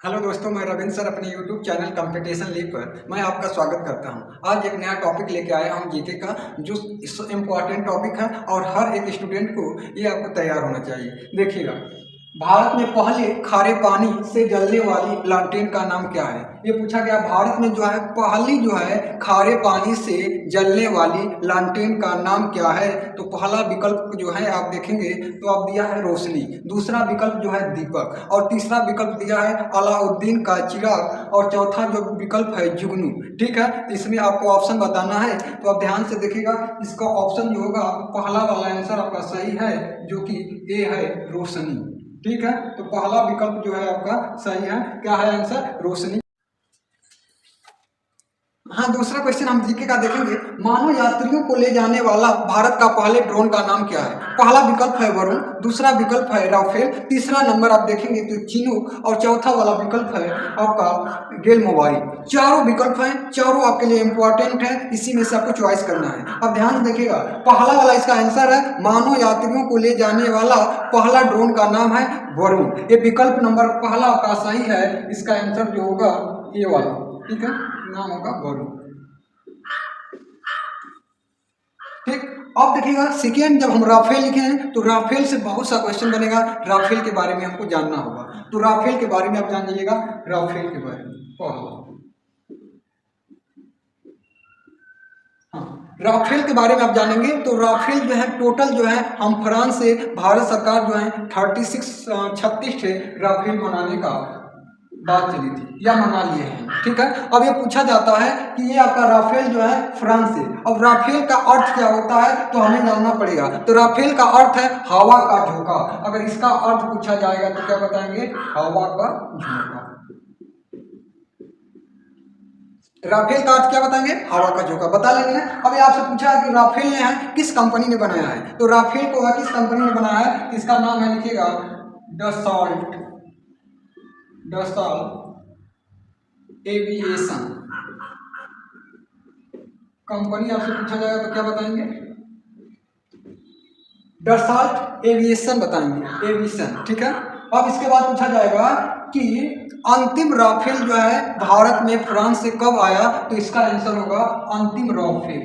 Hello दोस्तों, मैं Ravindra sir अपने यूट्यूब चैनल कंपटीशन लीग पर मैं आपका स्वागत करता हूं। आज एक नया टॉपिक लेके आया हूं जीके का, जो इम्पोर्टेंट टॉपिक है और हर एक स्टूडेंट को ये आपको तैयार होना चाहिए। देखिएगा, भारत में पहले खारे पानी से जलने वाली लालटेन का नाम क्या है? ये पूछा गया। भारत में जो है पहली जो है खारे पानी से जलने वाली लालटेन का नाम क्या है? तो पहला विकल्प जो है आप देखेंगे तो आप दिया है रोशनी, दूसरा विकल्प जो है दीपक, और तीसरा विकल्प दिया है अलाउद्दीन का चिराग, और चौथा जो विकल्प है जुगनू। ठीक है, इसमें आपको ऑप्शन बताना है, तो आप ध्यान से देखिएगा। इसका ऑप्शन जो होगा पहला वाला आंसर आपका सही है, जो कि ए है रोशनी। ठीक है, तो पहला विकल्प जो है आपका सही है। क्या है आंसर? रोशनी। हाँ, दूसरा क्वेश्चन हम जीके का देखेंगे। मानव यात्रियों को ले जाने वाला भारत का पहले ड्रोन का नाम क्या है? पहला विकल्प है वरुण, दूसरा विकल्प है राफेल, तीसरा नंबर आप देखेंगे तो चिनूक, और चौथा वाला विकल्प है आपका गेल मोबाइल। चारों विकल्प हैं, चारों आपके लिए इंपॉर्टेंट है, इसी में से आपको चॉइस करना है। अब ध्यान से देखिएगा, पहला वाला इसका आंसर है मानव यात्रियों को ले जाने वाला पहला ड्रोन का नाम है वरुण। ये विकल्प नंबर पहला का सही है। इसका आंसर जो होगा ये वाला, ठीक है, नाम होगा वरुण। ठीक, अब देखिएगा सेकेंड, जब हम राफेल लिखे हैं तो राफेल से बहुत सा क्वेश्चन बनेगा। राफेल के बारे में हमको जानना होगा, तो राफेल के बारे में आप जान जाइएगा। राफेल के बारे में राफेल के बारे में आप जानेंगे तो राफेल जो है टोटल जो है हम फ्रांस से भारत सरकार जो है 36 राफेल बनाने का बात चली थी या मना लिए हैं। ठीक है, अब ये पूछा जाता है कि ये आपका राफेल जो है फ्रांस से। अब राफेल का अर्थ क्या होता है तो हमें जानना पड़ेगा। तो राफेल का अर्थ है हवा का झोंका। अगर इसका अर्थ पूछा जाएगा तो क्या बताएंगे? हवा का झोंका। राफेल का अर्थ क्या बताएंगे? हवा का झोंका बता लेंगे ना। अभी आपसे पूछा है कि राफेल ने है किस कंपनी ने बनाया है, तो राफेल को है किस कंपनी ने बनाया है? इसका नाम है, लिखिएगा, डसॉल्ट। डसॉल्ट एविएशन कंपनी आपसे पूछा जाएगा तो क्या बताएंगे? डसॉल्ट एविएशन बताएंगे, एविएशन। ठीक है, अब इसके बाद पूछा जाएगा कि अंतिम राफेल जो है भारत में फ्रांस से कब आया, तो इसका आंसर होगा अंतिम राफेल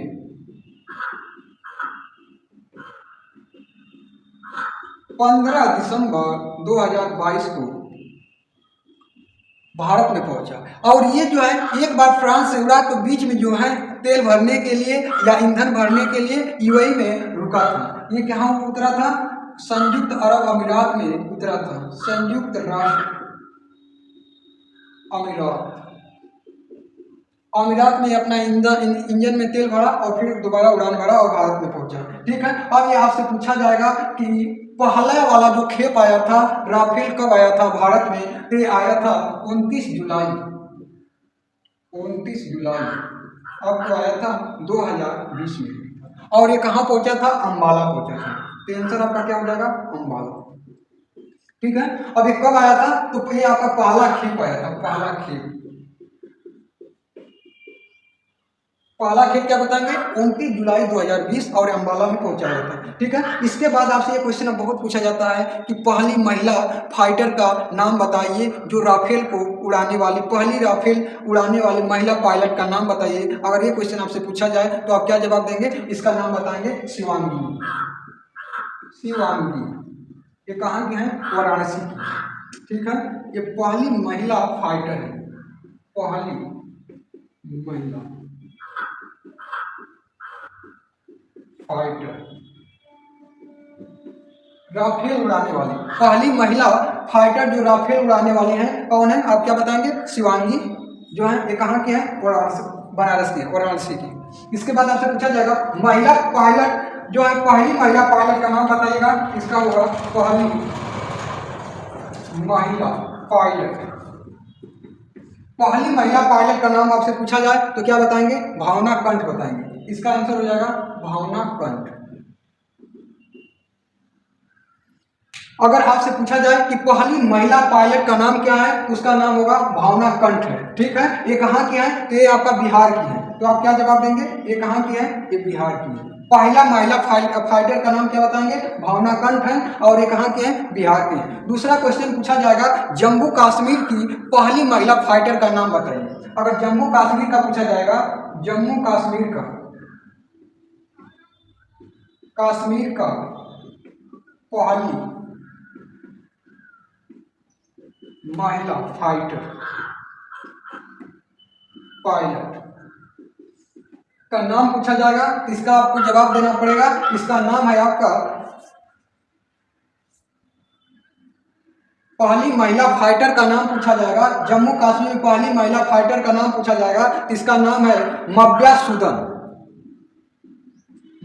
15 दिसंबर 2022 को भारत में पहुंचा। और ये जो है एक बार फ्रांस से उड़ा तो बीच में जो है तेल भरने के लिए या ईंधन भरने के लिए यूएई में रुका था। ये कहाँ उतरा था? संयुक्त अरब अमीरात में उतरा था। संयुक्त राष्ट्र अमीरात में अपना इंजन में तेल भरा और फिर दोबारा उड़ान भरा और भारत में पहुंचा। ठीक है, अब ये आपसे पूछा जाएगा कि पहला वाला जो खेप आया था राफेल कब आया था भारत में? तो ये आया था 29 जुलाई। 29 जुलाई अब तो आया था 2020 में। और ये कहाँ पहुंचा था? अंबाला पहुंचा था। तो आंसर आपका क्या हो जाएगा? अंबाला। ठीक है, अब ये कब आया था? तो ये आपका पहला खेप आया था। पहला खेप क्या बताएंगे? 29 जुलाई 2020 और अंबाला में पहुंचाया था। ठीक है, इसके बाद आपसे ये क्वेश्चन बहुत पूछा जाता है कि पहली महिला फाइटर का नाम बताइए जो राफेल को उड़ाने वाली, पहली राफेल उड़ाने वाली महिला पायलट का नाम बताइए। अगर ये क्वेश्चन आपसे पूछा जाए तो आप क्या जवाब देंगे? इसका नाम बताएंगे शिवांगी। शिवांगी, ये कहाँ की है? वाराणसी की। ठीक है, ये पहली महिला फाइटर है, पहली महिला फाइटर राफेल उड़ाने वाली, पहली महिला फाइटर जो राफेल उड़ाने वाली है कौन है? आप क्या बताएंगे? शिवांगी जो है। ये कहाँ की है? बनारस की, वाराणसी की। इसके बाद आपसे पूछा जाएगा महिला पायलट जो है, पहली महिला पायलट का नाम बताइएगा। इसका होगा पहली महिला पायलट। पहली महिला पायलट का नाम आपसे पूछा जाए तो क्या बताएंगे? भावना कंठ बताएंगे। इसका आंसर हो जाएगा भावना कंठ। अगर आपसे पूछा जाए कि पहली महिला पायलट का नाम क्या है, उसका नाम होगा भावना कंठ है। ठीक है, ये कहाँ की है? तो ये आपका बिहार की है। तो आप क्या जवाब देंगे? ये कहाँ की है? ये बिहार की है। पहला महिला फाइटर का नाम क्या बताएंगे? भावना कंठ है और ये कहाँ के हैं? बिहार के हैं। दूसरा क्वेश्चन पूछा जाएगा जम्मू कश्मीर की पहली महिला फाइटर का नाम बताइए। अगर जम्मू कश्मीर का पूछा जाएगा, जम्मू कश्मीर का पहली महिला फाइटर पायलट का नाम पूछा जाएगा, इसका आपको जवाब देना पड़ेगा। इसका नाम है आपका, पहली महिला फाइटर का नाम पूछा जाएगा, जम्मू कश्मीर में पहली महिला फाइटर का नाम पूछा जाएगा, इसका नाम है मव्या सूदन।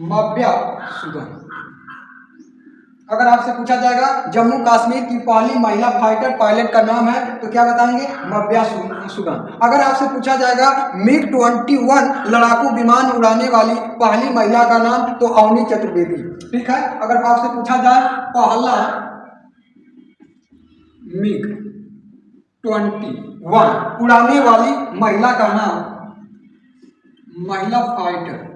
मव्या सूदन। अगर आपसे पूछा जाएगा जम्मू कश्मीर की पहली महिला फाइटर पायलट का नाम है तो क्या बताएंगे? मव्या सूदन। अगर आपसे पूछा जाएगा MiG-21 लड़ाकू विमान उड़ाने वाली पहली महिला का नाम तो अवनी चतुर्वेदी। ठीक है। अगर आपसे पूछा जाए पहला MiG-21 उड़ाने वाली महिला का नाम, महिला फाइटर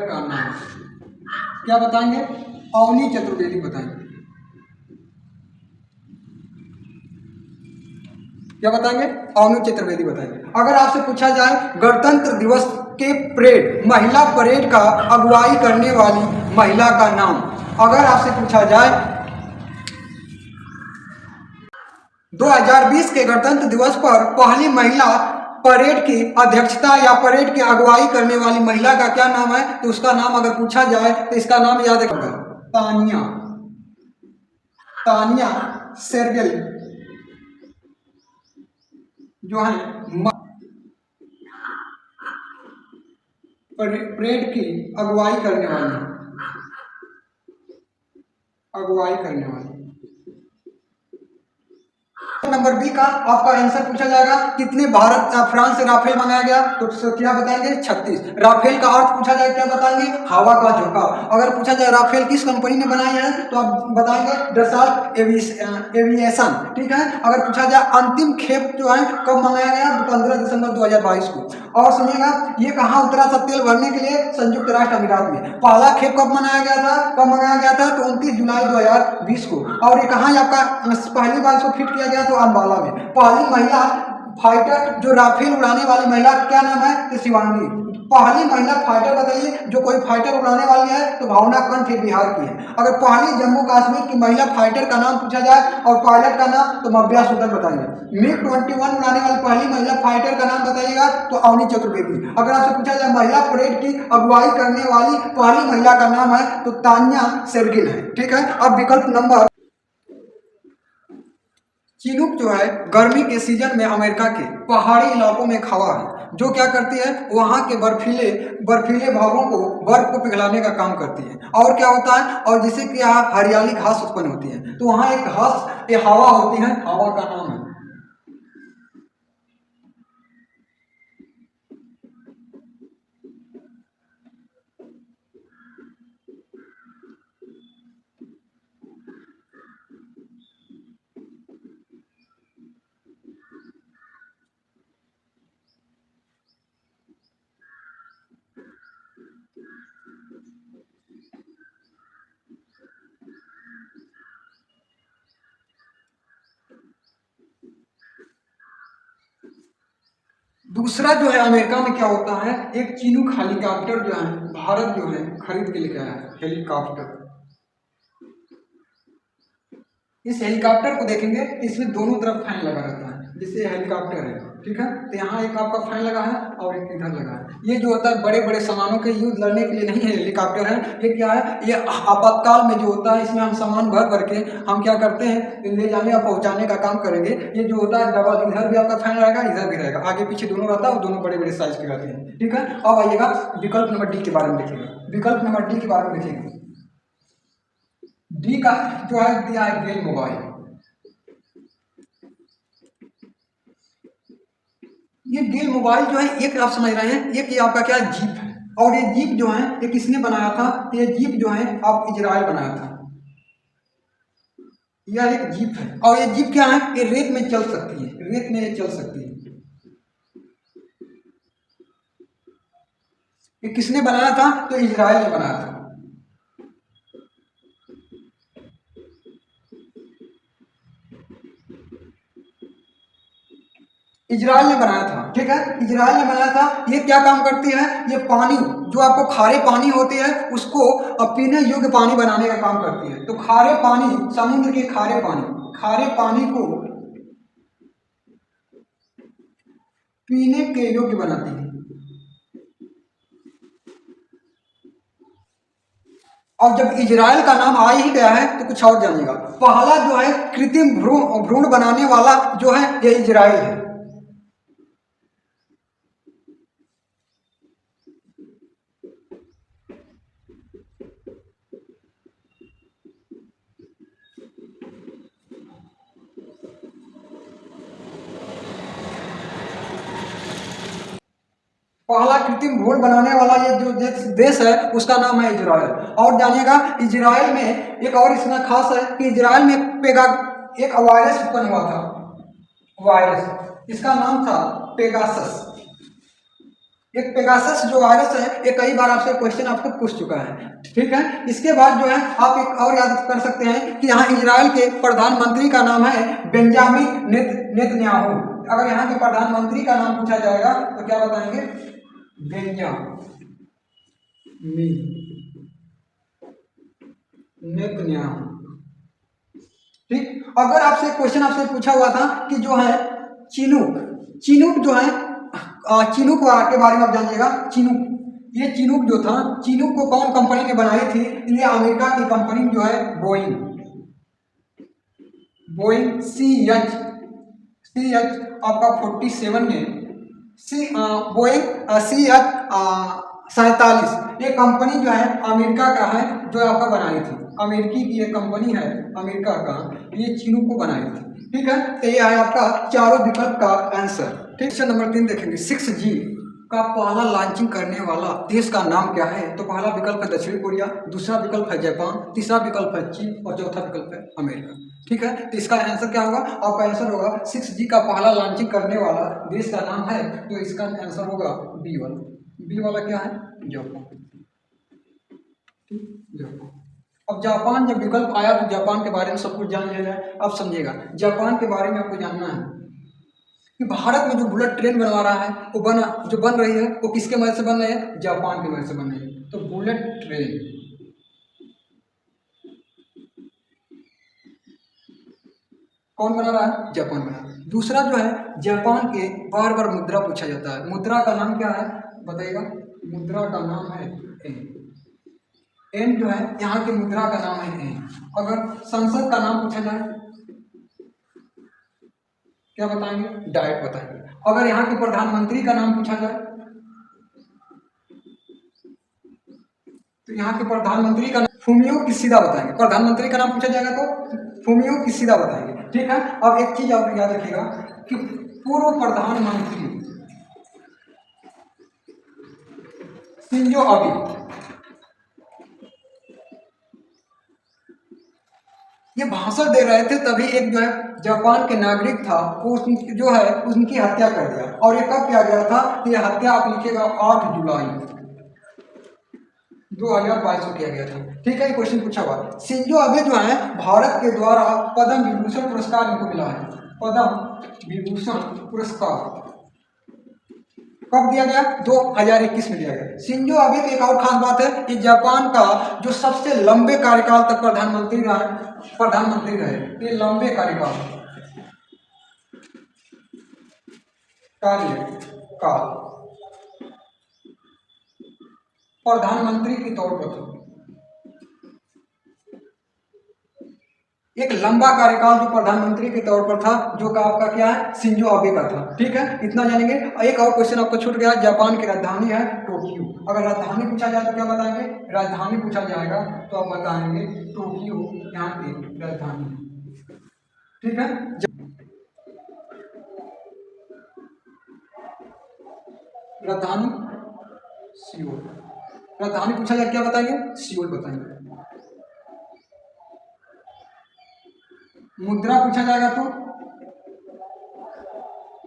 का नाम क्या बताएंगे? अवनी चतुर्वेदी बताएंगे। क्या बताएंगे? अवनी चतुर्वेदी बताएंगे। अगर आपसे पूछा जाए गणतंत्र दिवस के परेड, महिला परेड का अगुवाई करने वाली महिला का नाम, अगर आपसे पूछा जाए 2020 के गणतंत्र दिवस पर पहली महिला परेड की अध्यक्षता या परेड की अगुवाई करने वाली महिला का क्या नाम है? तो उसका नाम अगर पूछा जाए तो इसका नाम याद रखिएगा, तानिया शेरगिल जो है परेड की अगुवाई करने वाली। नंबर बी का आपका आंसर पूछा जाएगा कितने फ्रांस से राफेल मंगाया गया? तो क्या बताएंगे? 36। राफेल का अर्थ पूछा जाए क्या बताएंगे? हवा का झोंका। अगर पूछा जाए राफेल किस कंपनी ने बनाई है तो आप बताएंगे डसॉल्ट एविएशन। ठीक है। अगर पूछा जाए अंतिम खेप जो है कब मंगाया गया? 15 दिसंबर 2022 को। और सुनिएगा ये कहाँ उतरा था तेल भरने के लिए? संयुक्त राष्ट्र अमीरात में। पहला खेप कब मंगाया गया था? तो 29 जुलाई 2020 को। और ये कहाँ आपका पहली बार इसको फिट किया गया? तो अंबाला में। पहली महिला फाइटर जो राफेल उड़ाने वाली महिला क्या नाम है? तो शिवांगी। पहली महिला फाइटर बताइए जो कोई फाइटर उड़ाने वाली है तो भावना कंठ बिहार की है। अगर पहली जम्मू कश्मीर की महिला फाइटर का नाम पूछा जाए और पायलट का नाम तो मव्या सूदन बताइए। MiG-21 उड़ाने वाली पहली महिला फाइटर का नाम बताइएगा तो अवनी चतुर्वेदी। अगर आपसे पूछा जाए महिला परेड की अगुवाई करने वाली पहली महिला का नाम है तो तानिया शेरगिल है। ठीक है। अब विकल्प नंबर, चिनूक जो है गर्मी के सीजन में अमेरिका के पहाड़ी इलाकों में हवा है जो क्या करती है? वहाँ के बर्फीले भागों को बर्फ को पिघलाने का काम करती है। और क्या होता है? और जिससे कि यहाँ हरियाली घास उत्पन्न होती है तो वहाँ एक घास ये हवा होती है, हवा का नाम है। दूसरा जो है अमेरिका में क्या होता है, एक चिनूक हेलीकॉप्टर जो है भारत जो है खरीद के लेके आया है। हेलीकॉप्टर, इस हेलीकॉप्टर को देखेंगे इसमें दोनों तरफ फैन लगा रहता है जिससे हेलीकॉप्टर है। ठीक है। तो यहाँ एक आपका फैन लगा है और एक इधर लगा है। ये जो होता है बड़े बड़े सामानों के यूज लड़ने के लिए नहीं है हेलीकॉप्टर है। ये क्या है? ये आपातकाल में जो होता है इसमें हम सामान भर के हम क्या करते हैं ले जाने और पहुंचाने का काम करेंगे। ये जो होता है डबल, इधर भी आपका फैन रहेगा इधर भी रहेगा, आगे पीछे दोनों रहता है और दोनों बड़े बड़े साइज के रहते हैं। ठीक है। अब आइएगा विकल्प नंबर डी के बारे में देखिएगा। विकल्प नंबर डी के बारे में देखिएगा। डी का जो है दिया है गेल मोबाइल। ये गेल मोबाइल जो है एक आप समझ रहे हैं, एक ये आपका क्या जीप है। और ये जीप जो है ये किसने बनाया था? ये जीप जो है आप इजराइल बनाया था। यह एक जीप है और ये जीप क्या है? ये रेत में चल सकती है, रेत में ये चल सकती है। ये किसने बनाया था? तो इजराइल ने बनाया था। इजराइल ने बनाया था, ठीक है, इजराइल ने बनाया था। ये क्या काम करती है? ये पानी, जो आपको खारे पानी होते हैं उसको पीने योग्य पानी बनाने का काम करती है। तो खारे पानी, समुद्र के खारे पानी को पीने के योग्य बनाती है। और जब इजराइल का नाम आ ही गया है तो कुछ और जानिएगा। पहला जो है कृत्रिम भ्रूण बनाने वाला जो है ये इजराइल है। पहला कृत्रिम भ्रूण बनाने वाला ये जो देश है उसका नाम है इजराइल। और जानिएगा इजराइल में एक और इसमें खास है कि इजराइल में एक वायरस उत्पन्न हुआ था। वायरस, इसका नाम था पेगासस। एक पेगासस जो वायरस है ये कई बार आपसे क्वेश्चन आपको पूछ चुका है, ठीक है। इसके बाद जो है आप एक और याद कर सकते हैं कि यहाँ इजराइल के प्रधानमंत्री का नाम है बेंजामिन नेतन्याहू। अगर यहाँ के प्रधानमंत्री का नाम पूछा जाएगा तो क्या बताएंगे? बेंजामिन नेतन्याहू, ठीक। अगर आपसे क्वेश्चन आपसे पूछा हुआ था कि जो है चिनूक, चिनूक जो है चिनूक के बारे में आप जानिएगा। चिनूक, ये चिनूक जो था, चिनूक को कौन कंपनी ने बनाई थी? ये अमेरिका की कंपनी जो है बोइंग, बोइंग सी एच आपका 47 में बोइंग CH-47, ये कंपनी जो है अमेरिका का है जो आपका बनाई थी। अमेरिकी की ये कंपनी है, अमेरिका का, ये चिनूक को बनाई थी, ठीक है। तो ये है आपका चारों विकल्प का आंसर, ठीक। क्वेश्चन नंबर 3 देखेंगे। 6G का पहला लॉन्चिंग करने वाला देश का नाम क्या है? तो पहला विकल्प है दक्षिण कोरिया, दूसरा विकल्प है जापान, तीसरा विकल्प है चीन और चौथा विकल्प है अमेरिका, ठीक है। तो इसका आंसर क्या होगा? आपका आंसर होगा 6G का पहला लॉन्चिंग करने वाला देश का नाम है, तो इसका आंसर होगा बी वाला। बी वाला क्या है? Japan, Japan. अब जापान जब विकल्प आया तो जापान के बारे में सब कुछ जान लिया जाए। अब समझिएगा, जापान के बारे में आपको जानना है कि भारत में जो बुलेट ट्रेन बनवा रहा है वो जो बन रही है वो किसके मदद से बन रही है? जापान की मदद से बन रही है। तो बुलेट ट्रेन कौन बना रहा है? जापान बना रहा है। दूसरा जो है, जापान के बार बार मुद्रा पूछा जाता है, मुद्रा का नाम क्या है बताइएगा? मुद्रा का नाम है एन। एन जो है यहाँ की मुद्रा का नाम है एन। अगर संसद का नाम पूछा जाए क्या बताएंगे? डाइट बताएंगे। अगर यहाँ के प्रधानमंत्री का नाम पूछा जाए तो यहाँ के प्रधानमंत्री का नाम फुमियो किशिदा बताएंगे। प्रधानमंत्री का नाम पूछा जाएगा तो फुमियो किशिदा बताएंगे, ठीक है। अब एक चीज आप याद रखिएगा कि पूर्व प्रधानमंत्री शिंजो अबे, ये भाषण दे रहे थे तभी एक जो है जापान के नागरिक था वो जो है उनकी हत्या कर दिया। और ये कब किया गया था? तो ये हत्या आप लिखिएगा 8 जुलाई 2022 को किया गया था, ठीक है। ये क्वेश्चन पूछा हुआ। शिंजो अबे जो है भारत के द्वारा पद्म विभूषण पुरस्कार इनको मिला है। पद्म विभूषण पुरस्कार कब दिया गया? 2021 में दिया गया। शिंजो अबे की एक और खास बात है कि जापान का जो सबसे लंबे कार्यकाल तक प्रधानमंत्री रहे, ये लंबे कार्यकाल प्रधानमंत्री के तौर पर था। एक लंबा कार्यकाल जो प्रधानमंत्री के तौर पर था जो का आपका क्या है? शिंजो अबे का था, ठीक है। इतना जानेंगे। एक और क्वेश्चन आपको छूट गया, जापान की राजधानी है टोक्यो। अगर राजधानी पूछा जाए तो क्या बताएंगे? राजधानी पूछा जाएगा तो आप बताएंगे टोक्यो यहाँ की राजधानी, ठीक है। राजधानी सियोल, राजधानी पूछा जाए क्या बताएंगे? सियोल बताएंगे। मुद्रा पूछा जाएगा तो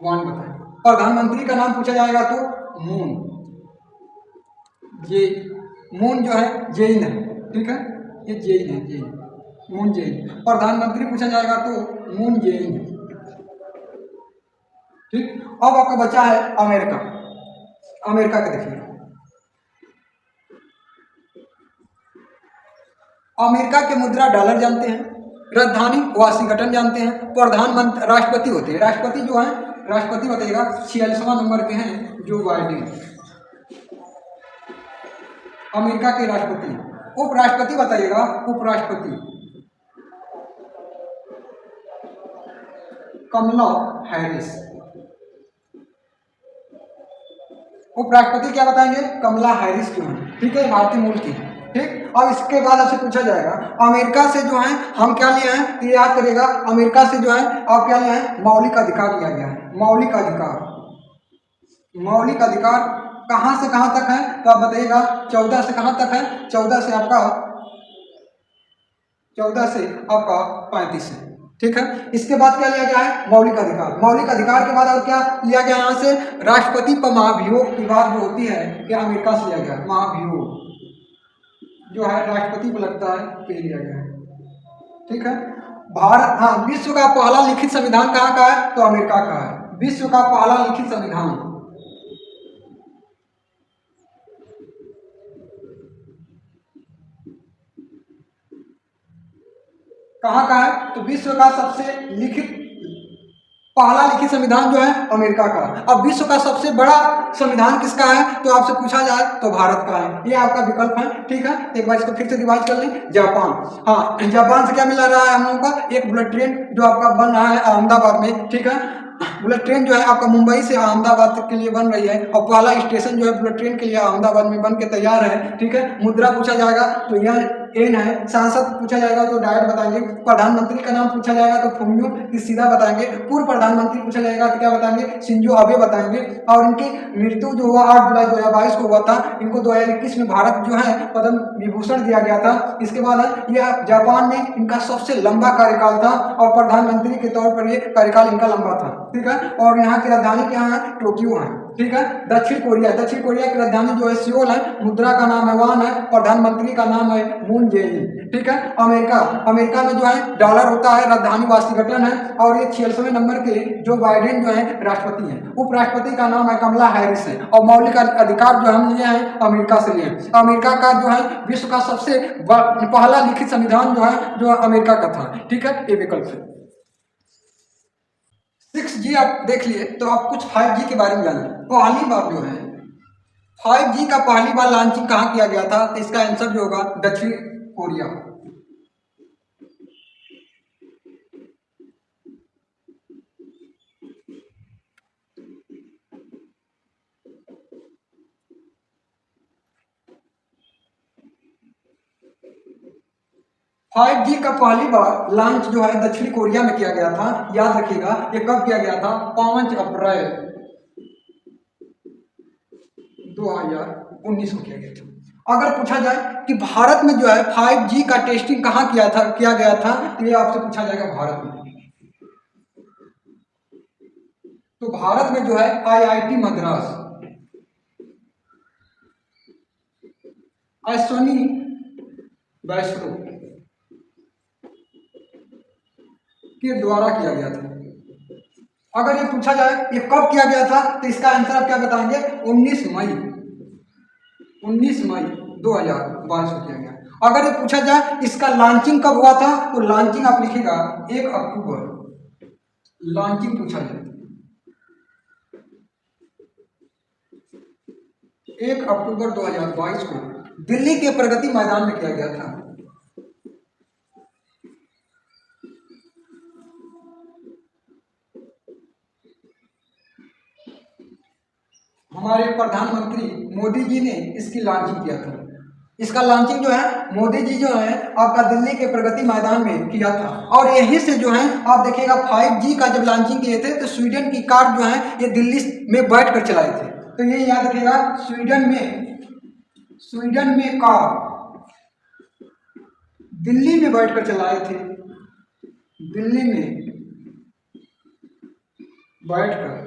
वन बताएंगे। प्रधानमंत्री का नाम पूछा जाएगा तो मून, जे मून जो है जैन है, ठीक है, ये जैन है, जैन, मून जैन। प्रधानमंत्री पूछा जाएगा तो मून जैन है, ठीक। अब आपका बचा है अमेरिका। अमेरिका का देखिए, अमेरिका के मुद्रा डॉलर जानते हैं, राजधानी वाशिंगटन जानते हैं, प्रधानमंत्री राष्ट्रपति होते हैं, राष्ट्रपति जो है, राष्ट्रपति बताइएगा 46वां नंबर के हैं जो बाइडेन, अमेरिका के राष्ट्रपति। उपराष्ट्रपति बताइएगा, उपराष्ट्रपति कमला हैरिस, उपराष्ट्रपति क्या बताएंगे, कमला हैरिस जो है, ठीक है, भारतीय मूल की, ठीक। अब इसके बाद आपसे पूछा जाएगा अमेरिका से जो है हम क्या लिए हैं, तो याद करिएगा, अमेरिका से जो है आप क्या लिए हैं, मौलिक अधिकार लिया गया है, मौलिक अधिकार। मौलिक अधिकार कहाँ से कहाँ तक है, तो आप बताइएगा 14 से कहाँ तक है, 14 से आपका 35 है, ठीक है। इसके बाद क्या लिया गया है, मौलिक अधिकार। मौलिक अधिकार के बाद और क्या लिया गया यहाँ से, राष्ट्रपति पर महाभियोग की बात जो होती है कि अमेरिका से लिया गया, महाभियोग जो है राष्ट्रपति को लगता है तो लिया गया है, ठीक है। भारत, हाँ, विश्व का पहला लिखित संविधान कहाँ का है, तो अमेरिका का है, विश्व का पहला लिखित संविधान कहाँ का है, तो विश्व का सबसे लिखित पहला लिखित संविधान जो है अमेरिका का। अब विश्व का सबसे बड़ा संविधान किसका है, तो आपसे पूछा जाए तो भारत का है, ये आपका विकल्प है, ठीक है। एक बार इसको फिर से रिवाइज कर लें, जापान, हाँ, जापान से क्या मिला रहा है हम लोगों का, एक बुलेट ट्रेन जो आपका बन रहा है अहमदाबाद में, ठीक है। बुलेट ट्रेन जो है आपका मुंबई से अहमदाबाद तक के लिए बन रही है, और पहला स्टेशन जो है बुलेट ट्रेन के लिए अहमदाबाद में बन के तैयार है, ठीक है। मुद्रा पूछा जाएगा तो यह एन है, सांसद पूछा जाएगा तो डायरेक्ट बताएंगे, प्रधानमंत्री का नाम पूछा जाएगा तो फुमियो सीधा बताएंगे, पूर्व प्रधानमंत्री पूछा जाएगा तो क्या बताएंगे, शिंजो आबे बताएंगे। और इनकी मृत्यु जो हुआ 8 जुलाई 2022 को हुआ था, इनको 2021 में भारत जो है पद्म विभूषण दिया गया था। इसके बाद है यह जापान में इनका सबसे लंबा कार्यकाल था, और प्रधानमंत्री के तौर पर ये कार्यकाल इनका लंबा था, ठीक है। और यहाँ की राजधानी क्या है, टोक्यो है, ठीक है। दक्षिण कोरिया, दक्षिण कोरिया की राजधानी जो है सियोल है, मुद्रा का नाम है वान है, प्रधानमंत्री का नाम है मून जेइन, ठीक है। अमेरिका, अमेरिका में जो है डॉलर होता है, राजधानी वाशिंगटन है, और ये 46वें नंबर के जो बाइडेन जो है राष्ट्रपति हैं। उपराष्ट्रपति का नाम है कमला हैरिस है, और मौलिक अधिकार जो हम लिए हैं अमेरिका से लिए हैं। अमेरिका का जो है विश्व का सबसे पहला लिखित संविधान जो है जो अमेरिका का था, ठीक है, ये विकल्प है। 6G आप देख लिए तो आप कुछ 5G के बारे में जानिए। पहली बार जो है 5G का पहली बार लॉन्चिंग कहाँ किया गया था, तो इसका आंसर जो होगा दक्षिण कोरिया। फाइव जी का पहली बार लॉन्च जो है दक्षिण कोरिया में किया गया था। याद रखिएगा ये कब किया गया था, 5 अप्रैल 2019 को किया गया था। अगर पूछा जाए कि भारत में जो है 5G का टेस्टिंग कहाँ किया गया था, तो ये आपसे पूछा जाएगा भारत में। तो भारत में जो है IIT मद्रास, अश्विनी वैष्णो के द्वारा किया गया था। अगर ये पूछा जाए ये कब किया गया था, तो इसका आंसर आप क्या बताएंगे, 19 मई 2022 को किया गया। अगर ये पूछा जाए इसका लॉन्चिंग कब हुआ था, तो लॉन्चिंग आप लिखिएगा 1 अक्टूबर, लॉन्चिंग पूछा जाए 1 अक्टूबर 2022 को दिल्ली के प्रगति मैदान में किया गया था। हमारे प्रधानमंत्री मोदी जी ने इसकी लॉन्चिंग किया था। इसका लॉन्चिंग जो है मोदी जी जो है आपका दिल्ली के प्रगति मैदान में किया था। और यहीं से जो है आप देखिएगा 5G का जब लॉन्चिंग किए थे तो स्वीडन की कार जो है ये दिल्ली में बैठ कर चलाए थे। तो ये याद रखिएगा, स्वीडन में कार दिल्ली में बैठ कर चलाए थे, दिल्ली में बैठकर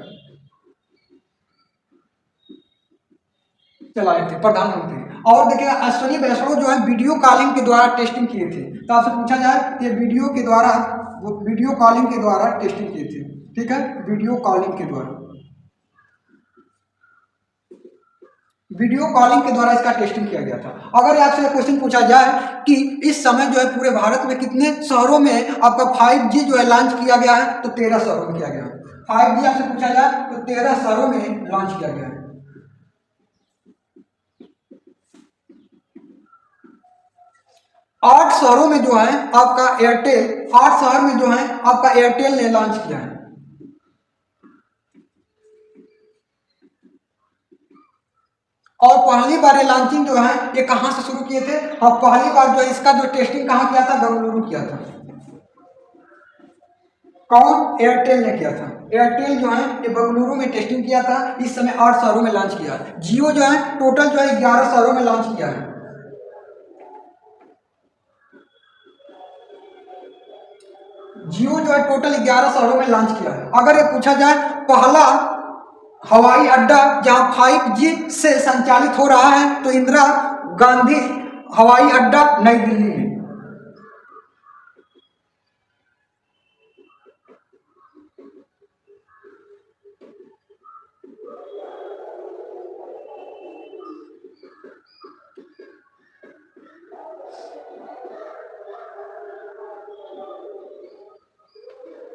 चलाए थे प्रधानमंत्री। और देखिए अश्विनी वैष्णव जो है वीडियो कॉलिंग के द्वारा टेस्टिंग किए थे। तो आपसे पूछा जाए ये वीडियो कॉलिंग के द्वारा टेस्टिंग किए थे। ठीक है, वीडियो कॉलिंग के द्वारा इसका टेस्टिंग किया गया था। अगर आपसे क्वेश्चन पूछा जाए कि इस समय जो है पूरे भारत में कितने शहरों में आपका 5G जो है लॉन्च किया गया है, तो 13 शहरों में किया गया है। 5G आपसे पूछा जाए तो 13 शहरों में लॉन्च किया गया है। 8 शहरों में जो है आपका एयरटेल 8 शहर में जो है आपका एयरटेल ने लॉन्च किया है। और पहली बार ये लॉन्चिंग जो है ये कहां से शुरू किए थे? हाँ, पहली बार जो है इसका जो टेस्टिंग कहां किया था? बेंगलुरु किया था। कौन? एयरटेल ने किया था। एयरटेल जो है ये बेंगलुरु में टेस्टिंग किया था। इस समय 8 शहरों में लॉन्च किया। जियो जो है टोटल जो है 11 शहरों में लॉन्च किया है। जियो जो है टोटल 11 शहरों में लॉन्च किया है। अगर ये पूछा जाए पहला हवाई अड्डा जहां 5G से संचालित हो रहा है, तो इंदिरा गांधी हवाई अड्डा नई दिल्ली में।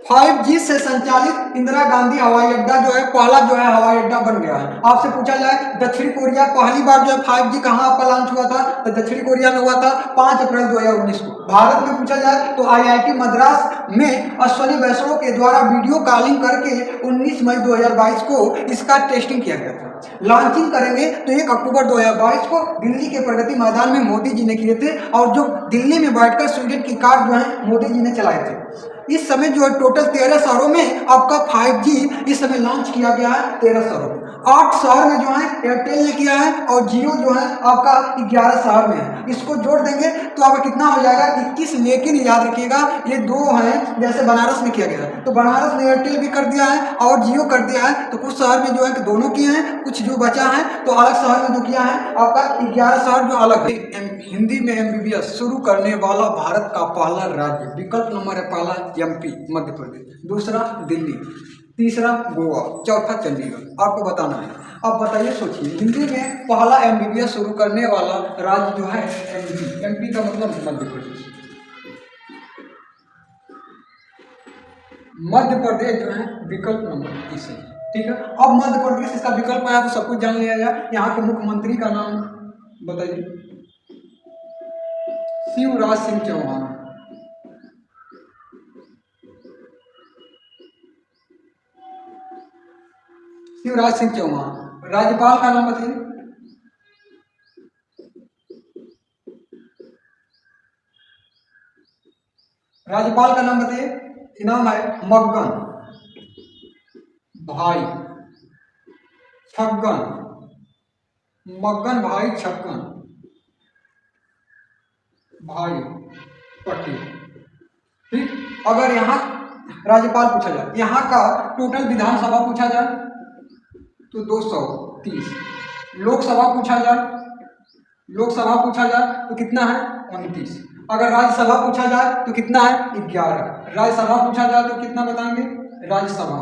फाइव जी से संचालित इंदिरा गांधी हवाई अड्डा जो है पहला जो है हवाई अड्डा बन गया है। आपसे पूछा जाए दक्षिण कोरिया पहली बार जो है 5G कहां आपका लॉन्च हुआ था? तो दक्षिण कोरिया में हुआ था 5 अप्रैल 2019 को। भारत में पूछा जाए तो IIT मद्रास में अश्विनी वैष्णव के द्वारा वीडियो कॉलिंग करके 19 मई 2022 को इसका टेस्टिंग किया गया था। लॉन्चिंग करेंगे तो 1 अक्टूबर 2022 को दिल्ली के प्रगति मैदान में मोदी जी ने किए थे। और जो दिल्ली में बैठकर स्वीडन की कार जो है मोदी जी ने चलाए थे। इस समय जो है टोटल 13 शहरों में आपका 5G इस समय लॉन्च किया गया है। 13 शहरों में 8 शहर में जो है एयरटेल ने किया है और जियो जो है आपका 11 शहर में है। इसको जोड़ देंगे तो आपका कितना हो जाएगा? 21। लेकिन याद रखिएगा ये 2 हैं, जैसे बनारस में किया गया है तो बनारस ने एयरटेल भी कर दिया है और जियो कर दिया है। तो कुछ शहर में जो है दोनों किए हैं, कुछ जो बचा है तो अलग शहर में जो किया है आपका 11 शहर जो अलग है। हिंदी में MBBS शुरू करने वाला भारत का पहला राज्य, विकल्प नंबर है पहला MP मध्य प्रदेश, दूसरा दिल्ली, तीसरा गोवा, चौथा चंडीगढ़। आपको बताना है। अब बताइए, सोचिए, हिंदी में पहला MBBS शुरू करने वाला राज्य जो है MP का मतलब मध्य प्रदेश। मध्य प्रदेश जो है विकल्प नंबर इसे। ठीक है, अब मध्य प्रदेश इसका विकल्प आया तो सब कुछ जान लिया जाए। यहाँ के मुख्यमंत्री का नाम बताइए। शिवराज सिंह चौहान। शिवराज सिंह चौहान। राज्यपाल का नाम बताइए। राज्यपाल का नाम बताइए। इनाम है मक्गन भाई छक्कन। मक्गन भाई छक्कन भाई पटेल। ठीक, अगर यहाँ राज्यपाल पूछा जाए, यहाँ का टोटल विधानसभा पूछा जाए तो 230। लोकसभा पूछा जाए तो कितना है? 29। अगर राज्यसभा पूछा जाए तो कितना है? 11। राज्यसभा पूछा जाए तो कितना बताएंगे? राज्यसभा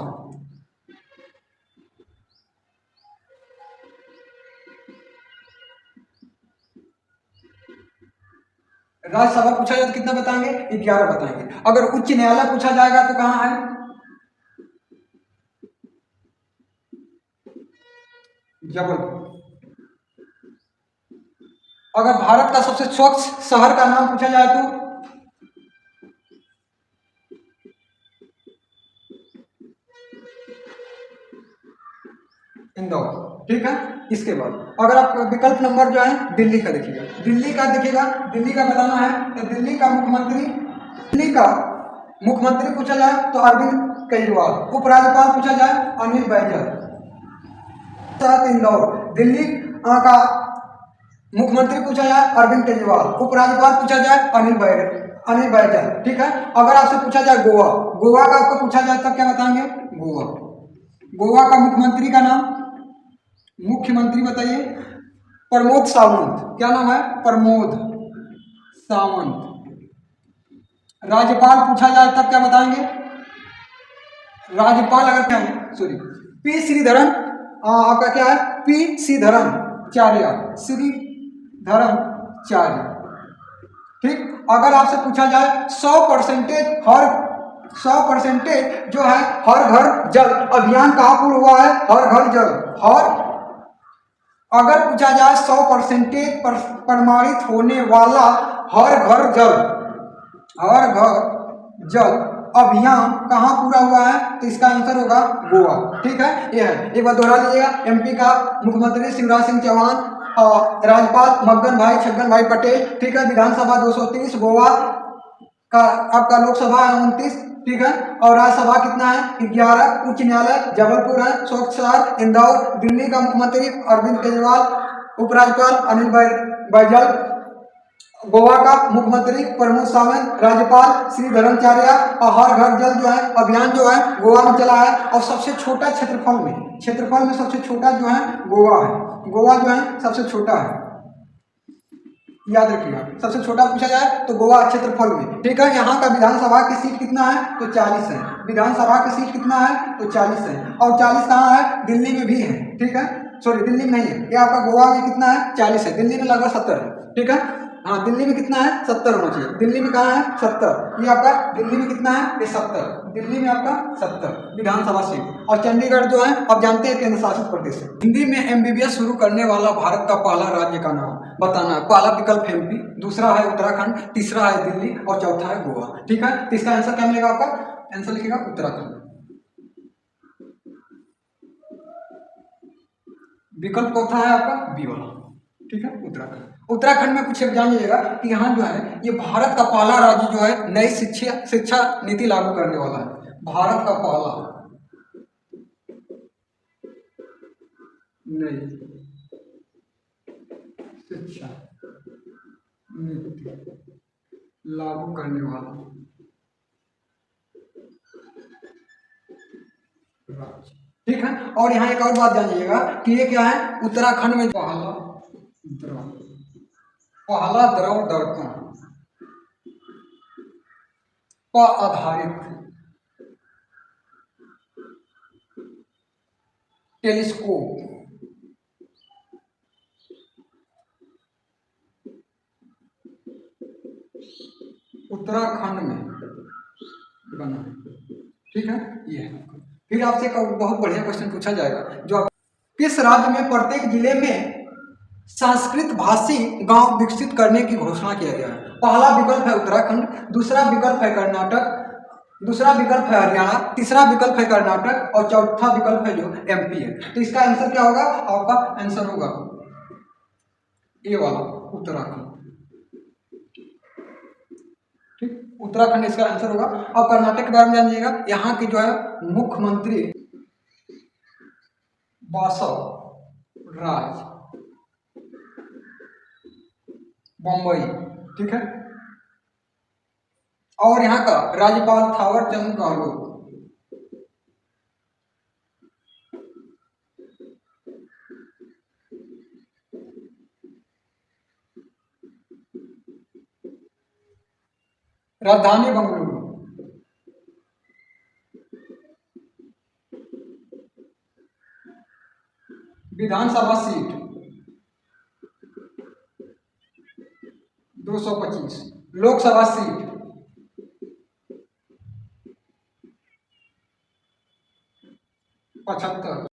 पूछा जाए तो कितना बताएंगे? 11 बताएंगे। अगर उच्च न्यायालय पूछा जाएगा तो कहाँ है? जबलपुर। अगर भारत का सबसे स्वच्छ शहर का नाम पूछा जाए तो इंदौर। ठीक है, इसके बाद अगर आप विकल्प नंबर जो है दिल्ली का देखिएगा, दिल्ली का बताना है तो दिल्ली का मुख्यमंत्री पूछा जाए तो अरविंद केजरीवाल। उपराज्यपाल पूछा जाए अनिल बैजल। इंदौर। दिल्ली का मुख्यमंत्री पूछा जाए अरविंद केजरीवाल, उपराज्यपाल पूछा जाए अनिल बैजल। ठीक है, अगर आपसे पूछा जाए गोवा का आपको पूछा जाए तब क्या बताएंगे? गोवा का मुख्यमंत्री का नाम, मुख्यमंत्री बताइए। प्रमोद सावंत, क्या नाम है? प्रमोद सावंत। राज्यपाल पूछा जाए तब क्या बताएंगे? राज्यपाल अगर क्या है, सॉरी, पी श्रीधरन, आपका क्या है? पी श्रीधरन चार्य, श्रीधरन चार्य। ठीक, अगर आपसे पूछा जाए 100% जो है हर घर जल अभियान कहाँ पूर्ण हुआ है? हर घर जल, हर, अगर पूछा जाए 100% प्रमाणित होने वाला हर घर जल अभियान कहाँ पूरा हुआ है? तो इसका आंसर होगा गोवा। ठीक है, ये है, एक बार दोहरा लीजिएगा। एमपी का मुख्यमंत्री शिवराज सिंह चौहान, राज्यपाल मक्गन भाई छगन भाई पटेल। ठीक है, विधानसभा 230, गोवा का आपका लोकसभा है 29। ठीक है, और राज्यसभा कितना है? 11। उच्च न्यायालय जबलपुर है, स्वच्छ शहर इंदौर। दिल्ली का मुख्यमंत्री अरविंद केजरीवाल, उपराज्यपाल अनिल बैजल, गोवा का मुख्यमंत्री प्रमोद सावंत, राज्यपाल श्रीधरनाचार्य। और हर घर जल जो है अभियान जो है गोवा में चला है। और सबसे छोटा क्षेत्रफल में सबसे छोटा जो है गोवा है। गोवा जो है सबसे छोटा है, याद रखिएगा। सबसे छोटा पूछा जाए तो गोवा क्षेत्रफल में। ठीक है, यहाँ का विधानसभा की सीट कितना है? तो 40 है। विधानसभा की सीट कितना है? तो 40 है। और 40 कहाँ है? दिल्ली में भी है। ठीक है, सॉरी, दिल्ली में नहीं है, ये आपका गोवा में कितना है? 40 है। दिल्ली में लगभग 70 है। ठीक है, हाँ, दिल्ली में कितना है? 70 होना चाहिए। दिल्ली में कहाँ है? 70। ये आपका दिल्ली में कितना है? ये 70। दिल्ली में आपका 70 विधानसभा सीट। और चंडीगढ़ जो है आप जानते हैं केंद्र शासित प्रदेश है। हिंदी में एमबीबीएस शुरू करने वाला भारत का पहला राज्य का नाम बताना है। पहला विकल्प एमपी, दूसरा है उत्तराखंड, तीसरा है दिल्ली और चौथा है गोवा। ठीक है, तो इसका आंसर क्या मिलेगा? आपका आंसर लिखेगा उत्तराखंड। विकल्प कौन सा है आपका? बी वाला। ठीक है, उत्तराखंड। उत्तराखंड में कुछ जान लीजिएगा कि यहाँ जो है ये भारत का पहला राज्य जो है नई शिक्षा नीति लागू करने वाला है। भारत का पहला नई शिक्षा नीति लागू करने वाला राज्य। ठीक है, और यहाँ एक और बात जानिएगा कि ये क्या है? उत्तराखंड में पहला द्रव दर्पण पर आधारित टेलीस्कोप उत्तराखंड में बना। ठीक है, ये है। फिर आपसे एक बहुत बढ़िया क्वेश्चन पूछा जाएगा जो किस राज्य में प्रत्येक जिले में संस्कृत भाषी गांव विकसित करने की घोषणा किया गया है? पहला विकल्प है उत्तराखंड, दूसरा विकल्प है कर्नाटक, दूसरा विकल्प है हरियाणा, तीसरा विकल्प है कर्नाटक और चौथा विकल्प है जो एमपी है। तो इसका आंसर क्या होगा? आपका आंसर होगा ए वाला, उत्तराखंड। ठीक, उत्तराखंड इसका आंसर होगा। और कर्नाटक के बारे में जानिएगा, यहाँ की जो है मुख्यमंत्री बासव राज बम्बई। ठीक है, और यहाँ का राज्यपाल थावर चंद गहलोत। राजधानी बंगलुरु। विधानसभा सीट 225। लोकसभा सीट 75।